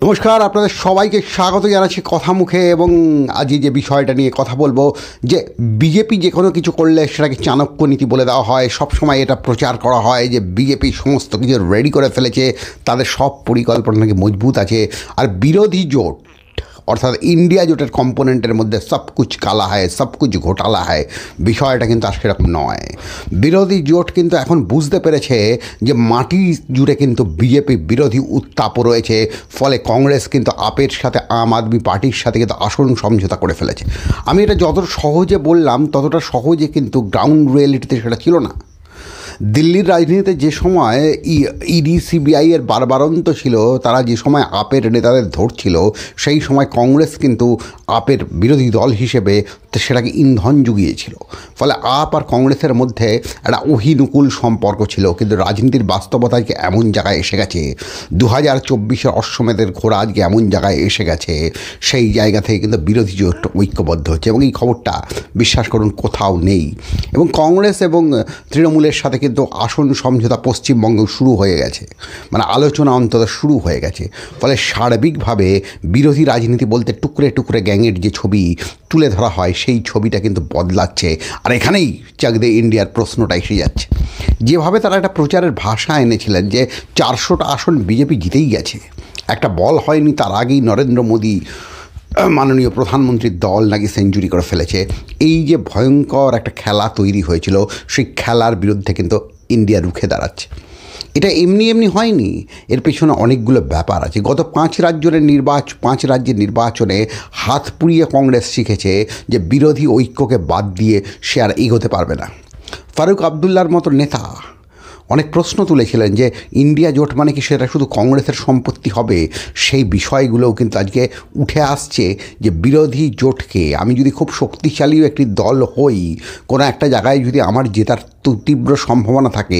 নমস্কার, আপনাদের সবাইকে স্বাগত জানাচ্ছি কথা মুখে। এবং আজ যে বিষয়টা নিয়ে কথা বলবো, যে বিজেপি যে কোনো কিছু করলে সেটাকে চাণক্য নীতি বলে দেওয়া হয়। সবসময় এটা প্রচার করা হয় যে বিজেপি সমস্ত কিছু রেডি করে ফেলেছে, তাদের সব পরিকল্পনা নাকি মজবুত আছে। আর বিরোধী জোট অর্থাৎ ইন্ডিয়া জোটের কম্পোনেন্টের মধ্যে সব কুছ কালা হয়, সব কুছ ঘোটালা হয়। বিষয়টা কিন্তু আর সেরকম নয়। বিরোধী জোট কিন্তু এখন বুঝতে পেরেছে যে মাটি জুড়ে কিন্তু বিজেপি বিরোধী উত্তাপ রয়েছে। ফলে কংগ্রেস কিন্তু আপের সাথে আম আদমি পার্টির সাথে কিন্তু আসন সমঝোতা করে ফেলেছে। আমি এটা যতটা সহজে বললাম ততটা সহজে কিন্তু গ্রাউন্ড রিয়েলিটিতে সেটা ছিল না। দিল্লির রাজনীতিতে যে সময় ইডি সিবিআইয়ের বারবারন্ত ছিল, তারা যে সময় আপের নেতাদের ধরছিল, সেই সময় কংগ্রেস কিন্তু আপের বিরোধী দল হিসেবে সেটাকে ইন্ধন জুগিয়েছিল। ফলে আপ আর কংগ্রেসের মধ্যে একটা অহিনুকূল সম্পর্ক ছিল। কিন্তু রাজনীতির বাস্তবতা আজকে এমন জায়গায় এসে গেছে, 2024-এর অশ্বমেধের ঘোড়া আজকে এমন জায়গায় এসে গেছে, সেই জায়গা থেকে কিন্তু বিরোধী জোট ঐক্যবদ্ধ হচ্ছে। এবং এই খবরটা বিশ্বাস করুন কোথাও নেই। এবং কংগ্রেস এবং তৃণমূলের সাথে কিন্তু আসন সমঝোতা পশ্চিমবঙ্গে শুরু হয়ে গেছে, মানে আলোচনা অন্তত শুরু হয়ে গেছে। ফলে সার্বিকভাবে বিরোধী রাজনীতি বলতে টুকরে টুকরে গ্যাংয়ের যে ছবি তুলে ধরা হয়, সেই ছবিটা কিন্তু বদলাচ্ছে। আর এখানেই চাকদে ইন্ডিয়ার প্রশ্নটা এসে যাচ্ছে। যেভাবে তারা একটা প্রচারের ভাষা এনেছিলেন যে 400টা আসন বিজেপি জিতেই গেছে, একটা বল হয়নি তার আগেই নরেন্দ্র মোদী মাননীয় প্রধানমন্ত্রীর দল নাকি সেঞ্চুরি করে ফেলেছে। এই যে ভয়ঙ্কর একটা খেলা তৈরি হয়েছিল, সেই খেলার বিরুদ্ধে কিন্তু ইন্ডিয়া রুখে দাঁড়াচ্ছে। এটা এমনি এমনি হয়নি, এর পেছনে অনেকগুলো ব্যাপার আছে। গত 5 রাজ্যের নির্বাচনে হাত পুড়িয়ে কংগ্রেস শিখেছে যে বিরোধী ঐক্যকে বাদ দিয়ে সে আর এগোতে পারবে না। ফারুক আবদুল্লার মতো নেতা অনেক প্রশ্ন তুলেছিলেন যে ইন্ডিয়া জোট মানে কি সেটা শুধু কংগ্রেসের সম্পত্তি হবে? সেই বিষয়গুলোও কিন্তু আজকে উঠে আসছে যে বিরোধী জোটকে আমি যদি খুব শক্তিশালী একটি দল হই, কোনো একটা জায়গায় যদি আমার জেতার তীব্র সম্ভাবনা থাকে,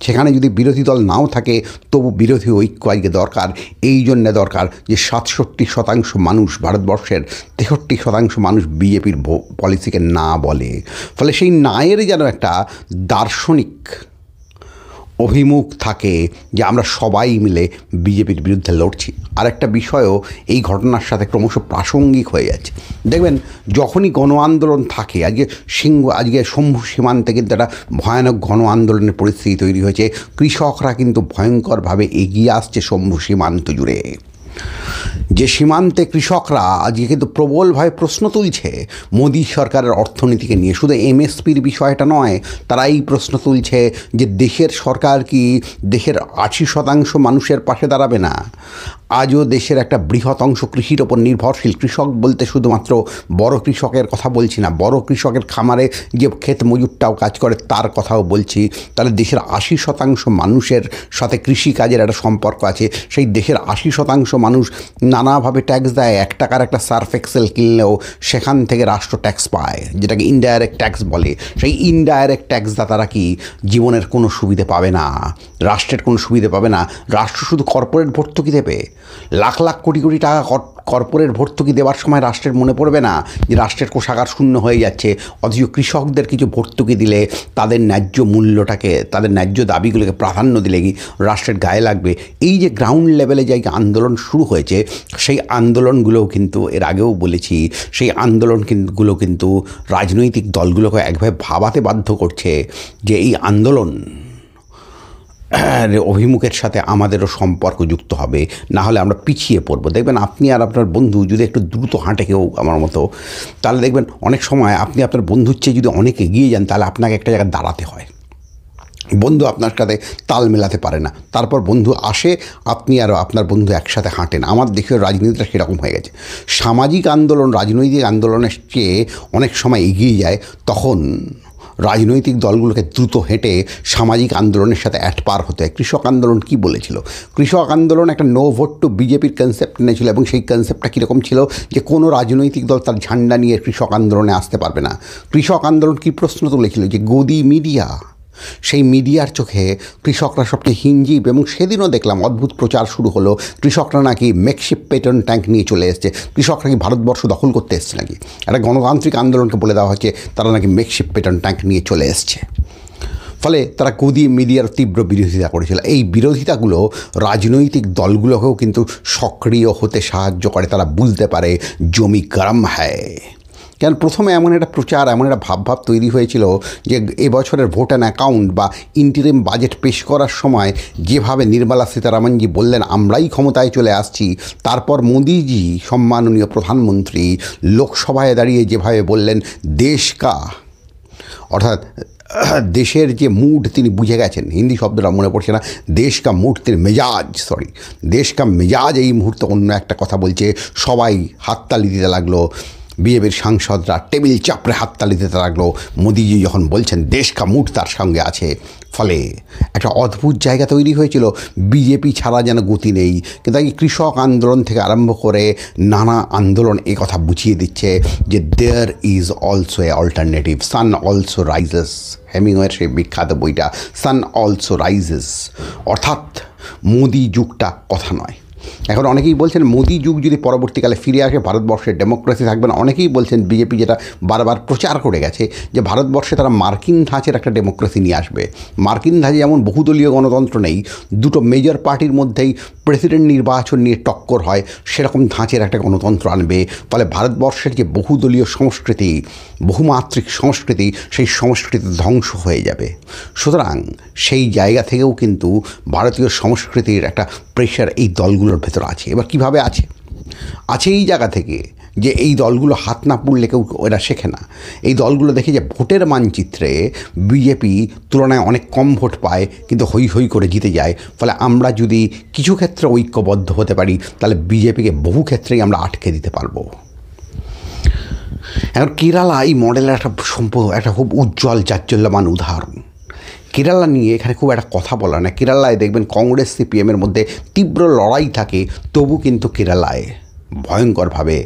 সেখানে যদি বিরোধী দল নাও থাকে, তবু বিরোধী ঐক্য আজকে দরকার। এই জন্যে দরকার যে 67% মানুষ, ভারতবর্ষের 63% মানুষ বিজেপির পলিসিকে না বলে। ফলে সেই নায়ের যেন একটা দার্শনিক অভিমুখ থাকে যে আমরা সবাই মিলে বিজেপির বিরুদ্ধে লড়ছি। আর একটা বিষয়ও এই ঘটনার সাথে ক্রমশ প্রাসঙ্গিক হয়ে যাচ্ছে। দেখবেন যখনই গণ আন্দোলন থাকে, আজকে শম্ভু সীমান্তে কিন্তু একটা ভয়ানক গণ আন্দোলনের পরিস্থিতি তৈরি হয়েছে। কৃষকরা কিন্তু ভয়ঙ্করভাবে এগিয়ে আসছে শম্ভু সীমান্ত জুড়ে। যে সীমান্তে কৃষকরা আজকে কিন্তু প্রবলভাবে প্রশ্ন তুলছে মোদী সরকারের অর্থনীতিকে নিয়ে। শুধু এমএসপির বিষয়টা নয়, তারা এই প্রশ্ন তুলছে যে দেশের সরকার কি দেশের 80% মানুষের পাশে দাঁড়াবে না? আজও দেশের একটা বৃহৎ অংশ কৃষির ওপর নির্ভরশীল। কৃষক বলতে শুধুমাত্র বড় কৃষকের কথা বলছি না, বড় কৃষকের খামারে যে ক্ষেত মজুরটাও কাজ করে তার কথাও বলছি। তাহলে দেশের 80% মানুষের সাথে কৃষিকাজের একটা সম্পর্ক আছে। সেই দেশের 80% মানুষ নানাভাবে ট্যাক্স দেয়। 1 টাকার একটা সার্ফ এক্সেল কিনলেও সেখান থেকে রাষ্ট্র ট্যাক্স পায়, যেটাকে ইনডাইরেক্ট ট্যাক্স বলে। সেই ইনডাইরেক্ট ট্যাক্সদাতারা কি জীবনের কোনো সুবিধে পাবে না, রাষ্ট্রের কোনো সুবিধে পাবে না। রাষ্ট্র শুধু কর্পোরেট ভর্তুকি দেবে, লাখ লাখ কোটি কোটি টাকা কর্পোরেট ভর্তুকি দেওয়ার সময় রাষ্ট্রের মনে পড়বে না যে রাষ্ট্রের কোষাগার শূন্য হয়ে যাচ্ছে। অথচ কৃষকদের কিছু ভর্তুকি দিলে তাদের ন্যায্য মূল্যটাকে, তাদের ন্যায্য দাবিগুলোকে প্রাধান্য দিলে কি রাষ্ট্রের গায়ে লাগবে? এই যে গ্রাউন্ড লেভেলে যে আন্দোলন শুরু হয়েছে, সেই আন্দোলনগুলোও কিন্তু এর আগেও বলেছি, সেই আন্দোলনগুলো কিন্তু রাজনৈতিক দলগুলোকে একভাবে ভাবাতে বাধ্য করছে যে এই আন্দোলন অভিমুখের সাথে আমাদেরও সম্পর্ক যুক্ত হবে, না হলে আমরা পিছিয়ে পড়বো। দেখবেন আপনি আর আপনার বন্ধু যদি একটু দ্রুত হাঁটে কেউ আমার মতো, তাহলে দেখবেন অনেক সময় আপনি আপনার বন্ধুর চেয়ে যদি অনেক এগিয়ে যান, তাহলে আপনাকে একটা জায়গায় দাঁড়াতে হয়। বন্ধু আপনার সাথে তাল মেলাতে পারে না, তারপর বন্ধু আসে, আপনি আর আপনার বন্ধু একসাথে হাঁটেন। আমার দেশের রাজনীতিটা সেরকম হয়ে গেছে। সামাজিক আন্দোলন রাজনৈতিক আন্দোলনের চেয়ে অনেক সময় এগিয়ে যায়, তখন রাজনৈতিক দলগুলোকে দ্রুত হেঁটে সামাজিক আন্দোলনের সাথে পার হতে হয়। কৃষক আন্দোলন কি বলেছিল? কৃষক আন্দোলন একটা নো ভোট টু বিজেপির কনসেপ্ট এনেছিল, এবং সেই কনসেপ্টটা কীরকম ছিল যে কোনো রাজনৈতিক দল তার ঝান্ডা নিয়ে কৃষক আন্দোলনে আসতে পারবে না। কৃষক আন্দোলন কী প্রশ্ন তুলেছিল? যে গদি মিডিয়া, সেই মিডিয়ার চোখে কৃষকরা সবচেয়ে হিঞ্জিব। এবং সেদিনও দেখলাম অদ্ভুত প্রচার শুরু হলো, কৃষকরা নাকি মেকশিপ পেট্রোল ট্যাঙ্ক নিয়ে চলে এসছে। কৃষকরা কি ভারতবর্ষ দখল করতে এসছে নাকি? একটা গণতান্ত্রিক আন্দোলনকে বলে দেওয়া হচ্ছে তারা নাকি মেকশিপ পেট্রোল ট্যাঙ্ক নিয়ে চলে এসছে। ফলে তারা গদি মিডিয়ার তীব্র বিরোধিতা করেছিল। এই বিরোধিতাগুলো রাজনৈতিক দলগুলোকেও কিন্তু সক্রিয় হতে সাহায্য করে, তারা বুঝতে পারে জমি গরম হ্যায়। কারণ প্রথমে এমন একটা প্রচার, এমন একটা ভাবভাব তৈরি হয়েছিল যে এবছরের ভোট অ্যান্ড অ্যাকাউন্ট বা ইন্টারিম বাজেট পেশ করার সময় যেভাবে নির্মলা সীতারামনজি বললেন আমরাই ক্ষমতায় চলে আসছি, তারপর মোদিজি সম্মাননীয় প্রধানমন্ত্রী লোকসভায় দাঁড়িয়ে যেভাবে বললেন দেশ কা, অর্থাৎ দেশের যে মুড তিনি বুঝে গেছেন, হিন্দি শব্দটা মনে পড়ছে না, দেশ কা মুড, তিনি মেজাজ, দেশ কা মেজাজ এই মুহূর্তে অন্য একটা কথা বলছে। সবাই হাততালি দিতে লাগলো, বিজেপির সাংসদরা টেবিল চাপড়ে হাততালি দিতে লাগলো মোদিজি যখন বলছেন দেশ কা মুড তার সঙ্গে আছে। ফলে একটা অদ্ভুত জায়গা তৈরি হয়েছিল, বিজেপি ছাড়া যেন গতি নেই। কিন্তু এই কৃষক আন্দোলন থেকে আরম্ভ করে নানা আন্দোলন এ কথা বুঝিয়ে দিচ্ছে যে there is also a alternative, sun also rises, হেমিংওয়ের সেই বিখ্যাত বইটা সান অলসো রাইজেস। অর্থাৎ মোদি যুগটা কথা নয়। এখন অনেকেই বলছেন মোদি যুগ যদি পরবর্তীকালে ফিরে আসে ভারতবর্ষের ডেমোক্রেসি থাকবে না। অনেকেই বলছেন বিজেপি যেটা বারবার প্রচার করে গেছে যে ভারতবর্ষে তারা মার্কিন ধাঁচের একটা ডেমোক্রেসি নিয়ে আসবে। মার্কিন ধাঁচে যেমন বহুদলীয় গণতন্ত্র নেই, দুটো মেজর পার্টির মধ্যেই প্রেসিডেন্ট নির্বাচন নিয়ে টক্কর হয়, সেরকম ধাঁচের একটা গণতন্ত্র আনবে। ফলে ভারতবর্ষের যে বহুদলীয় সংস্কৃতি, বহুমাত্রিক সংস্কৃতি, সেই সংস্কৃতি ধ্বংস হয়ে যাবে। সুতরাং সেই জায়গা থেকেও কিন্তু ভারতীয় সংস্কৃতির একটা প্রেশার এই দলগুলোর ভেতর আছে। এবার কিভাবে আছে এই জায়গা থেকে যে এই দলগুলো হাত না পুড়লে কেউ ওরা শেখে না। এই দলগুলো দেখে যে ভোটের মানচিত্রে বিজেপি তুলনায় অনেক কম ভোট পায় কিন্তু হই হই করে জিতে যায়। ফলে আমরা যদি কিছু ক্ষেত্রে ঐক্যবদ্ধ হতে পারি তাহলে বিজেপিকে বহু ক্ষেত্রেই আমরা আটকে দিতে পারবো। এখন কেরালা এই মডেলের একটা খুব উজ্জ্বল জাজ্জল্যমান উদাহরণ। কেরালা নিয়ে এখানে খুব একটা কথা বলা না। কেরালায় দেখবেন কংগ্রেস সিপিএমের মধ্যে তীব্র লড়াই থাকে, তবু কিন্তু কেরালায় ভয়ঙ্করভাবে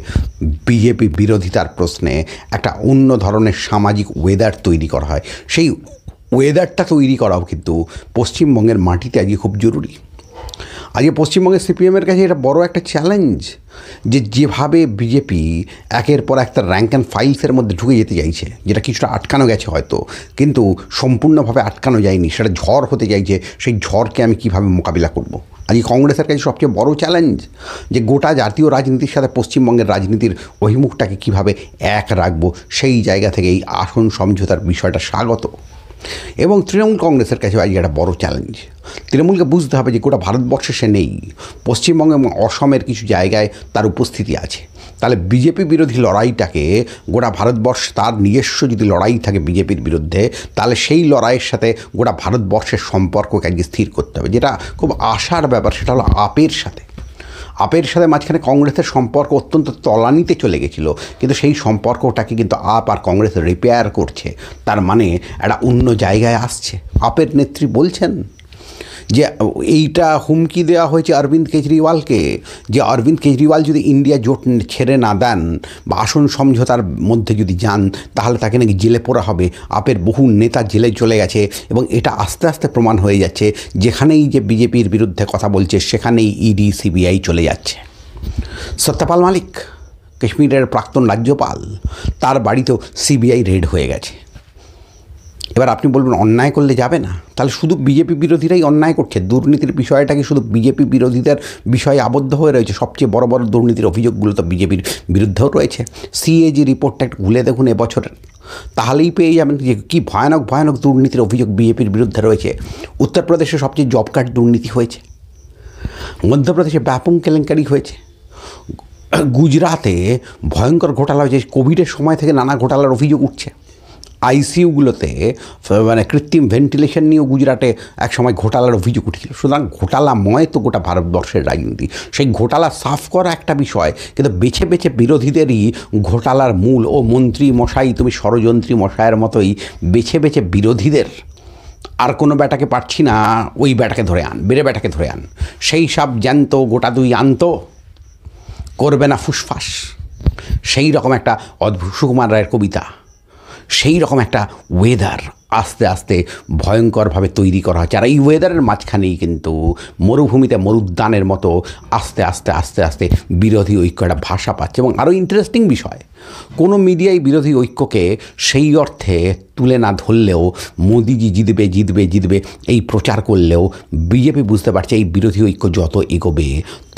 বিজেপি বিরোধিতার প্রশ্নে একটা অন্য ধরনের সামাজিক ওয়েদার তৈরি করা হয়। সেই ওয়েদারটা তৈরি করাও কিন্তু পশ্চিমবঙ্গের মাটিতে আজকে খুব জরুরি। আজকে পশ্চিমবঙ্গের সিপিএমের কাছে এটা বড় একটা চ্যালেঞ্জ যে যেভাবে বিজেপি একের পর একটা র্যাঙ্ক অ্যান্ড ফাইলসের মধ্যে ঢুকে যেতে চাইছে, যেটা কিছুটা আটকানো গেছে হয়তো, কিন্তু সম্পূর্ণভাবে আটকানো যায়নি, সেটা ঝড় হতে চাইছে। সেই ঝড়কে আমি কীভাবে মোকাবিলা করব? আজকে কংগ্রেসের কাছে সবচেয়ে বড় চ্যালেঞ্জ যে গোটা জাতীয় রাজনীতির সাথে পশ্চিমবঙ্গের রাজনীতির অভিমুখটাকে কীভাবে এক রাখবো। সেই জায়গা থেকে এই আসন সমঝোতার বিষয়টা স্বাগত। এবং তৃণমূল কংগ্রেসের কাছে আজকে একটা বড় চ্যালেঞ্জ। তৃণমূলকে বুঝতে হবে যে গোটা ভারতবর্ষে সে নেই, পশ্চিমবঙ্গ এবং অসমের কিছু জায়গায় তার উপস্থিতি আছে। তাহলে বিজেপি বিরোধী লড়াইটাকে গোটা ভারতবর্ষ, তার নিজস্ব যদি লড়াই থাকে বিজেপির বিরুদ্ধে, তাহলে সেই লড়াইয়ের সাথে গোটা ভারতবর্ষের সম্পর্ককে আজকে স্থির করতে হবে। যেটা খুব আশার ব্যাপার সেটা হলো আপের সাথে মাঝখানে কংগ্রেসের সম্পর্ক অত্যন্ত তলানিতে চলে গেছিলো, কিন্তু সেই সম্পর্কটাকে কিন্তু আপ আর কংগ্রেস রিপেয়ার করছে। তার মানে একটা অন্য জায়গায় আসছে। আপের নেত্রী বলছেন যে এইটা হুমকি দেওয়া হয়েছে অরবিন্দ কেজরিওয়ালকে, যে অরবিন্দ কেজরিওয়াল যদি ইন্ডিয়া জোট ছেড়ে না দেন বা আসন সমঝোতার মধ্যে যদি যান তাহলে তাকে নাকি জেলে পোরা হবে। আপের বহু নেতা জেলে চলে গেছে এবং এটা আস্তে আস্তে প্রমাণ হয়ে যাচ্ছে। যেখানেই যে বিজেপির বিরুদ্ধে কথা বলছে সেখানেই ইডি সিবিআই চলে যাচ্ছে। সত্যপাল মালিক, কাশ্মীরের প্রাক্তন রাজ্যপাল, তার বাড়িতেও সিবিআই রেড হয়ে গেছে। এবার আপনি বলবেন অন্যায় করলে যাবে না? তাহলে শুধু বিজেপি বিরোধীরাই অন্যায় করছে? দুর্নীতির বিষয়টাকে শুধু বিজেপি বিরোধীদের বিষয়ে আবদ্ধ হয়ে রয়েছে? সবচেয়ে বড় বড় দুর্নীতির অভিযোগগুলো তো বিজেপির বিরুদ্ধেও রয়েছে। সিএজি রিপোর্টটা একটু ঘুরে দেখুন এবছরের, তাহলেই পেয়ে যাবেন যে কী ভয়ানক ভয়ানক দুর্নীতির অভিযোগ বিজেপির বিরুদ্ধে রয়েছে। উত্তরপ্রদেশে সবচেয়ে জব কার্ড দুর্নীতি হয়েছে, মধ্যপ্রদেশে ব্যাপক কেলেঙ্কারি হয়েছে, গুজরাতে ভয়ঙ্কর ঘোটালা হয়েছে। কোভিডের সময় থেকে নানা ঘোটালার অভিযোগ উঠছে। আইসিইউগুলোতে মানে কৃত্রিম ভেন্টিলেশন নিয়েও গুজরাটে এক সময় ঘোটালার অভিযোগ উঠেছিল। সুতরাং ঘোটালাময় তো গোটা ভারতবর্ষের রাজনীতি। সেই ঘোটালা সাফ করা একটা বিষয়, কিন্তু বেছে বেছে বিরোধীদেরই ঘোটালার মূল ও মন্ত্রী মশাই, তুমি ষড়যন্ত্রী মশাইয়ের মতোই বেছে বেছে বিরোধীদের, আর কোনো ব্যাটাকে পারছি না ওই ব্যাটাকে ধরে আন, বেড়ে ব্যাটাকে ধরে আন, সেই সব জ্যান্ত গোটা দুই আনত, করবে না ফুসফাস। সেই রকম একটা অদ্ভুত সুকুমার রায়ের কবিতা, সেই রকম একটা ওয়েদার আস্তে আস্তে ভয়ঙ্করভাবে তৈরি করা হচ্ছে। আর এই ওয়েদারের মাঝখানেই কিন্তু মরুভূমিতে মরুদ্যানের মতো আস্তে আস্তে আস্তে আস্তে বিরোধী ঐক্য একটা ভাষা পাচ্ছে। এবং আরও ইন্টারেস্টিং বিষয়, কোনো মিডিয়ায় বিরোধী ঐক্যকে সেই অর্থে তুলে না ধরলেও মোদিজি জিতবে জিতবে জিতবে এই প্রচার করলেও বিজেপি বুঝতে পারছে এই বিরোধী ঐক্য যত এগোবে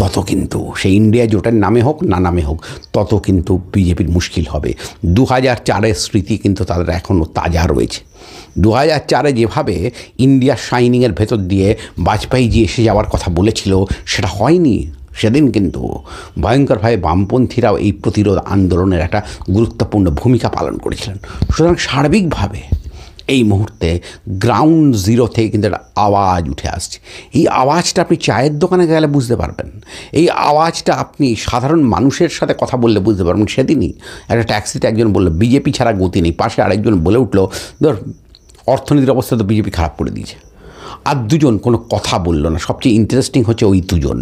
তত কিন্তু সেই ইন্ডিয়া জোটের নামে হোক না নামে হোক তত কিন্তু বিজেপির মুশকিল হবে। 2004-এর স্মৃতি কিন্তু তাদের এখনও তাজা রয়েছে। 2004-এ যেভাবে ইন্ডিয়া শাইনিংয়ের ভেতর দিয়ে বাজপেয়ীজি এসে যাওয়ার কথা বলেছিল সেটা হয়নি। সেদিন কিন্তু ভয়ঙ্করভাবে বামপন্থীরাও এই প্রতিরোধ আন্দোলনের একটা গুরুত্বপূর্ণ ভূমিকা পালন করেছিলেন। সুতরাং সার্বিকভাবে এই মুহূর্তে গ্রাউন্ড জিরো থেকে কিন্তু একটা আওয়াজ উঠে আসছে। এই আওয়াজটা আপনি চায়ের দোকানে গেলে বুঝতে পারবেন, এই আওয়াজটা আপনি সাধারণ মানুষের সাথে কথা বললে বুঝতে পারবেন। সেদিনই একটা ট্যাক্সিতে একজন বলল বিজেপি ছাড়া গতি নেই, পাশে আরেকজন বলে উঠলো ধর অর্থনীতির অবস্থা তো বিজেপি খারাপ করে দিয়েছে। আর দুজন কোনো কথা বলল না। সবচেয়ে ইন্টারেস্টিং হচ্ছে ওই দুজন,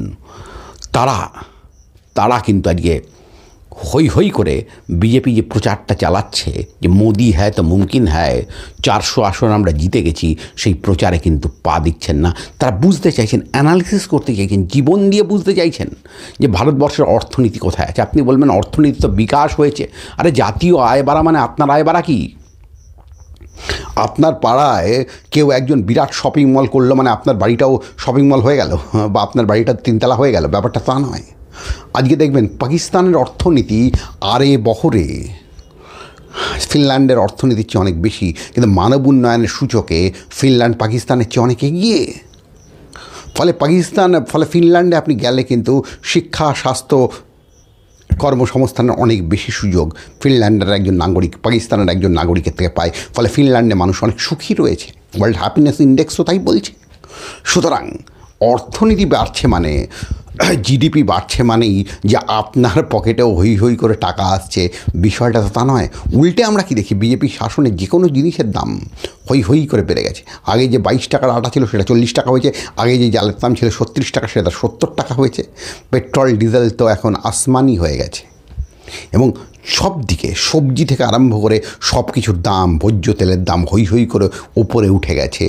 তারা কিন্তু আজকে হই হই করে বিজেপি যে প্রচারটা চালাচ্ছে যে মোদি হ্যায় তো মুমকিন হ্যায়, 400 আসন আমরা জিতে গেছি, সেই প্রচারে কিন্তু পা দিচ্ছেন না। তারা বুঝতে চাইছেন, অ্যানালিসিস করতে চাইছেন, জীবন দিয়ে বুঝতে চাইছেন যে ভারতবর্ষের অর্থনীতি কোথায় আছে। আপনি বলবেন অর্থনীতি তো বিকাশ হয়েছে। আরে জাতীয় আয় বাড়া মানে আপনার আয় বাড়া কি? আপনার পাড়ায় কেউ একজন বিরাট শপিং মল করলো মানে আপনার বাড়িটাও শপিং মল হয়ে গেল বা আপনার বাড়িটা 3 তলা হয়ে গেল? ব্যাপারটা তা নয়। আজকে দেখবেন পাকিস্তানের অর্থনীতি আরে বহরে ফিনল্যান্ডের অর্থনীতির চেয়ে অনেক বেশি, কিন্তু মানব উন্নয়নের সূচকে ফিনল্যান্ড পাকিস্তানের চেয়ে অনেক এগিয়ে। ফলে ফিনল্যান্ডে আপনি গেলে কিন্তু শিক্ষা, স্বাস্থ্য, কর্মসংস্থানের অনেক বেশি সুযোগ ফিনল্যান্ডের একজন নাগরিক পাকিস্তানের একজন নাগরিকের থেকে পায়। ফলে ফিনল্যান্ডে মানুষ অনেক সুখী রয়েছে। ওয়ার্ল্ড হ্যাপিনেস ইন্ডেক্সও তাই বলছে। সুতরাং অর্থনীতি বাড়ছে মানে, জিডিপি বাড়ছে মানেই যে আপনার পকেটেও হই হই করে টাকা আসছে, বিষয়টা তো তা নয়। উল্টে আমরা কি দেখি, বিজেপি শাসনে যে কোনো জিনিসের দাম হই হই করে বেড়ে গেছে। আগে যে 22 টাকার আটা ছিল সেটা 40 টাকা হয়েছে, আগে যে জালের দাম ছিল 36 টাকা সেটা 70 টাকা হয়েছে। পেট্রোল ডিজেল তো এখন আসমানি হয়ে গেছে। এবং সব দিকে সবজি থেকে আরম্ভ করে সব কিছুর দাম, ভোজ্য তেলের দাম হই হই করে উপরে উঠে গেছে।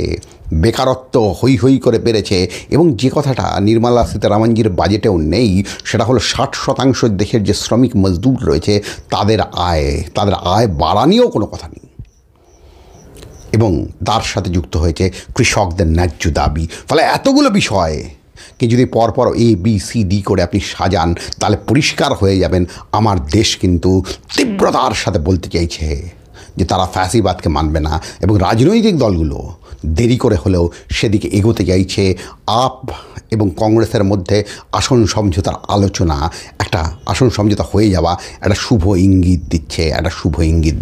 বেকারত্ব হই হই করে বেড়েছে। এবং যে কথাটা নির্মলা সীতারামনজির বাজেটেও নেই সেটা হলো 60% দেশের যে শ্রমিক মজদুর রয়েছে তাদের আয় বাড়ানিও কোনো কথা নেই। এবং তার সাথে যুক্ত হয়েছে কৃষকদের ন্যায্য দাবি। ফলে এতগুলো বিষয় কে যদি পরপর ABCD করে আপনি সাজান তাহলে পরিষ্কার হয়ে যাবেন আমার দেশ কিন্তু তীব্রতার সাথে বলতে চাইছে যে তারা ফ্যাসিবাদকে মানবে না। এবং রাজনৈতিক দলগুলো দেরি করে হলেও সেদিকে এগোতে চাইছে। আপ এবং কংগ্রেসের মধ্যে আসন সমঝোতার আলোচনা, একটা আসন সমঝোতা হয়ে যাওয়া একটা শুভ ইঙ্গিত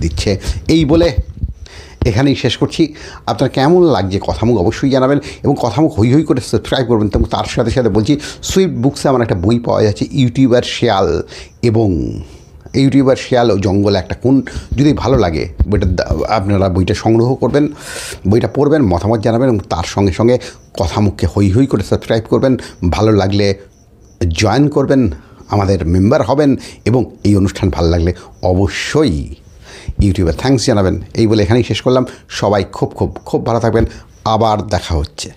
দিচ্ছে। এই বলে এখানেই শেষ করছি। আপনার কেমন লাগছে কথামুখ অবশ্যই জানাবেন এবং কথামুখ হই হই করে সাবস্ক্রাইব করবেন। এবং তার সাথে সাথে বলছি সুইফট বুকসে আমার একটা বই পাওয়া যাচ্ছে, ইউটিউবার শিয়াল ও জঙ্গলে একটা কোন, যদি ভালো লাগে আপনারা বইটা সংগ্রহ করবেন, বইটা পড়বেন, মতামত জানাবেন এবং তার সঙ্গে সঙ্গে কথামুখকে হই হই করে সাবস্ক্রাইব করবেন। ভালো লাগলে জয়েন করবেন, আমাদের মেম্বার হবেন এবং এই অনুষ্ঠান ভালো লাগলে অবশ্যই ইউটিউবে থ্যাঙ্কস জানাবেন। এই বলে এখানেই শেষ করলাম। সবাই খুব খুব খুব ভালো থাকবেন। আবার দেখা হচ্ছে।